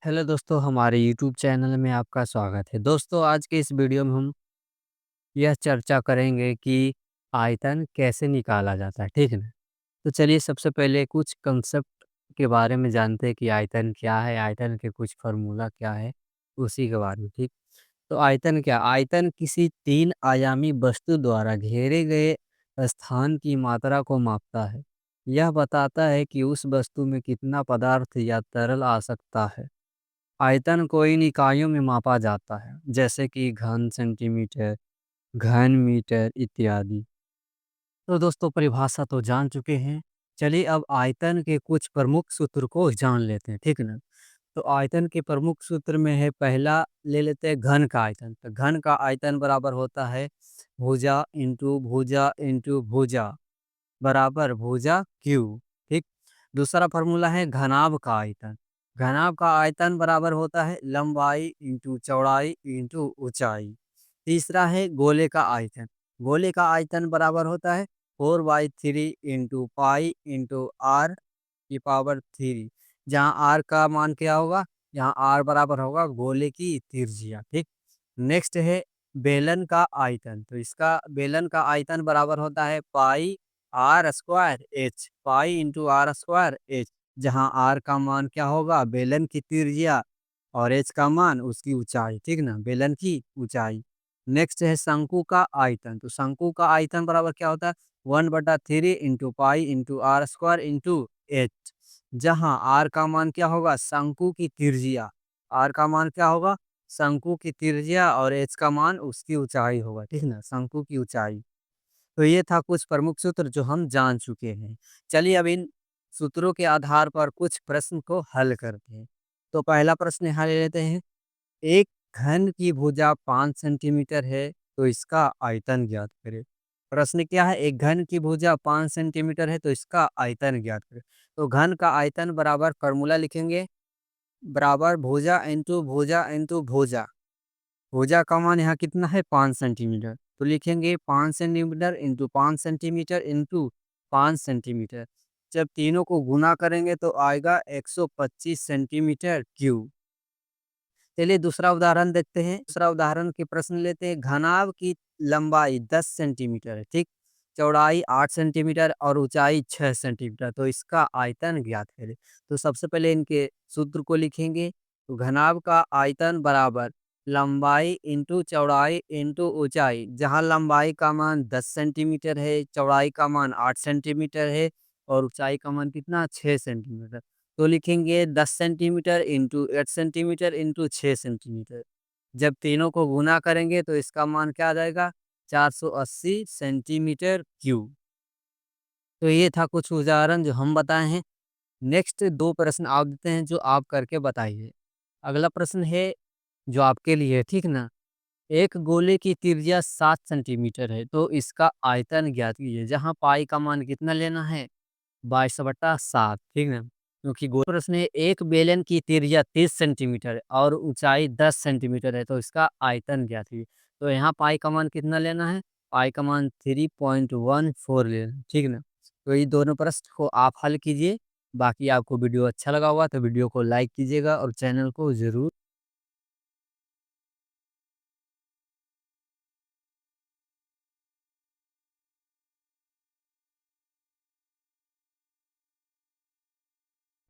Hello दोस्तों, हमारे YouTube channel में आपका स्वागत है। दोस्तों, आज के इस वीडियो में हम यह चर्चा करेंगे कि आयतन कैसे निकाला जाता है, ठीक है ना? तो चलिए सबसे पहले कुछ कंसेप्ट के बारे में जानते हैं कि आयतन क्या है, आयतन के कुछ फार्मूला क्या है, उसी के बारे में, ठीक? तो आयतन क्या? आयतन किसी 3 आयामी वस्तु द्वारा घेरे गए स्थान की मात्रा को मापता है। यह बताता है कि उस वस्तु में कितना पदार्थ या तरल आ सकता है। आयतन को इन इकाइयों में मापा जाता है, जैसे कि घन सेंटीमीटर, घन मीटर इत्यादि। तो दोस्तों, परिभाषा तो जान चुके हैं। चलिए अब आयतन के कुछ प्रमुख सूत्र को जान लेते हैं, ठीक है ना? तो आयतन के प्रमुख सूत्र में है, पहला ले लेते हैं घन का आयतन। तो घन का आयतन बराबर होता है भुजा इंटू भुजा इंटू भुजा बराबर भुजा क्यू, ठीक। दूसरा फार्मूला है घनाभ का आयतन। घनाभ का आयतन बराबर होता है लंबाई इंटू चौड़ाई इंटू ऊंचाई। तीसरा है गोले का आयतन। गोले का आयतन बराबर होता है 4/3 इंटू पाई इंटू आर की पावर 3, जहाँ आर का मान क्या होगा? यहाँ आर बराबर होगा गोले की त्रिज्या, ठीक। नेक्स्ट है बेलन का आयतन। तो इसका बेलन का आयतन बराबर होता है pi R square H, pi into R square H, जहाँ आर का मान क्या होगा? बेलन की त्रिज्या, और एच का मान उसकी ऊंचाई, ठीक ना, बेलन की ऊंचाई। नेक्स्ट है शंकु का आयतन। तो शंकु का आयतन बराबर क्या होता है? 1/3 into pi into R square into H, जहाँ आर का मान क्या होगा? शंकु की त्रिज्या, आर का मान क्या होगा? शंकु की त्रिज्या, और एच का मान उसकी ऊंचाई होगा, ठीक ना, शंकु की ऊंचाई। तो ये था कुछ प्रमुख सूत्र जो हम जान चुके हैं। चलिए अब इन सूत्रों के आधार पर कुछ प्रश्न को हल करते हैं। तो पहला प्रश्न यहाँ ले लेते हैं। एक घन की भुजा 5 सेंटीमीटर है, तो इसका आयतन ज्ञात करें। प्रश्न क्या है? एक घन की भुजा 5 सेंटीमीटर है, तो इसका आयतन ज्ञात करें। तो घन का आयतन बराबर फॉर्मूला लिखेंगे, बराबर भुजा इंटू भुजा इंटू भुजा। भुजा का मान यहाँ कितना है? 5 सेंटीमीटर। तो लिखेंगे 5 centimetre into 5 centimetre into 5 centimetre. जब तीनों को गुना करेंगे तो आएगा 125 सेंटीमीटर क्यूब। चलिए दूसरा उदाहरण देखते हैं। दूसरा उदाहरण के प्रश्न लेते हैं। घनाभ की लंबाई 10 सेंटीमीटर है, ठीक। चौड़ाई 8 सेंटीमीटर और ऊंचाई 6 सेंटीमीटर। तो इसका आयतन ज्ञात करें। तो सबसे पहले इनके सूत्र को लिखेंगे। तो घनाभ का आयतन बराबर लंबाई इंटू चौड़ाई इंटू ऊंचाई, जहां लंबाई का मान 10 सेंटीमीटर है, चौड़ाई का मान 8 सेंटीमीटर है, और ऊंचाई का मान कितना? 6 सेंटीमीटर। तो लिखेंगे 10 centimetre into 8 centimetre into 6 centimetre. जब तीनों को गुना करेंगे तो इसका मान क्या आ जाएगा? 480 सेंटीमीटर क्यूब। तो ये था कुछ उदाहरण जो हम बताए हैं। नेक्स्ट 2 प्रश्न आप देते हैं जो आप करके बताइए। अगला प्रश्न है जो आपके लिए है, ठीक ना? एक गोले की त्रिज्या 7 सेंटीमीटर है, तो इसका आयतन ज्ञात कीजिए, जहाँ पाई का मान कितना लेना है? 22/7, ठीक है? क्योंकि गो प्रश्न है, एक बेलन की त्रिज्या 30 सेंटीमीटर है और ऊंचाई 10 सेंटीमीटर है, तो इसका आयतन क्या थी? तो यहाँ पाई का मान कितना लेना है? पाई का मान 3.14 लेना है, ठीक ना? तो ये दोनों प्रश्न को आप हल कीजिए। बाकी आपको वीडियो अच्छा लगा होगा तो वीडियो को लाइक कीजिएगा और चैनल को जरूर